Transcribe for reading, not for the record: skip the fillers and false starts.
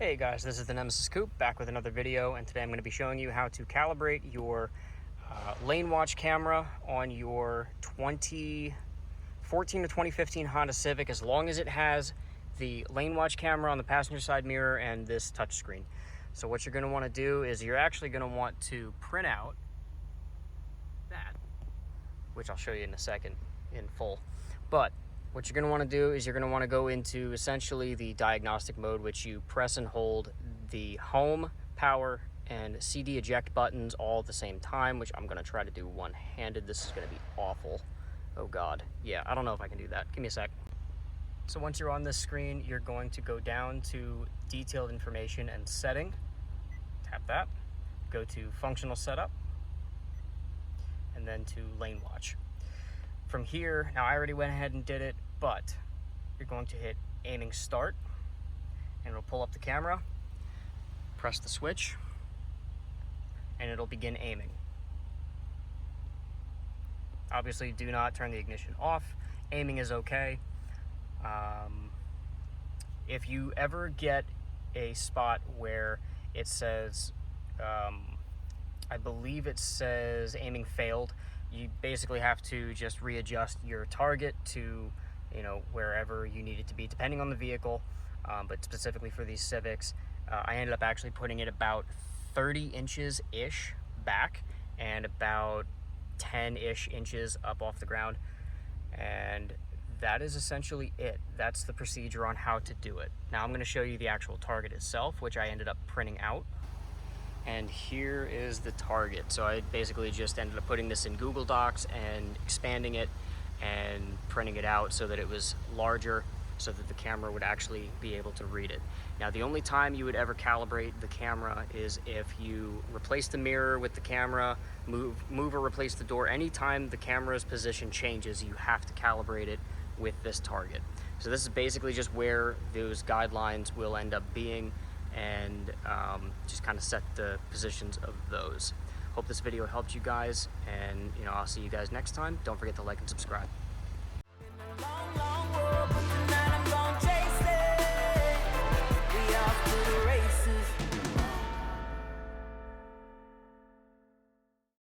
Hey guys, this is the Nemesis Coupe back with another video, and today I'm going to be showing you how to calibrate your lane watch camera on your 2014 to 2015 Honda Civic, as long as it has the lane watch camera on the passenger side mirror and this touchscreen. So what you're going to want to do is you're actually going to want to print out that, which I'll show you in a second in full. But what you're going to want to do is you're going to want to go into essentially the diagnostic mode, which you press and hold the home, power, and CD eject buttons all at the same time, which I'm going to try to do one-handed. This is going to be awful. Oh God. Yeah, I don't know if I can do that. Give me a sec. So once you're on this screen, you're going to go down to detailed information and setting. Tap that. Go to functional setup, and then to lane watch. From here, now I already went ahead and did it, but you're going to hit aiming start, and it'll pull up the camera, press the switch, and it'll begin aiming. Obviously, do not turn the ignition off. Aiming is okay. If you ever get a spot where it says, I believe it says aiming failed, you basically have to just readjust your target to, wherever you need it to be, depending on the vehicle. But specifically for these Civics, I ended up actually putting it about 30 inches-ish back and about 10-ish inches up off the ground. And that is essentially it. That's the procedure on how to do it. Now I'm going to show you the actual target itself, which I ended up printing out. And here is the target. So I basically just ended up putting this in Google Docs and expanding it and printing it out so that it was larger, so that the camera would actually be able to read it. Now, the only time you would ever calibrate the camera is if you replace the mirror with the camera, move or replace the door. Anytime the camera's position changes, you have to calibrate it with this target. So this is basically just where those guidelines will end up being, and just kind of set the positions of those. Hope this video helped you guys, and I'll see you guys next time. Don't forget to like and subscribe.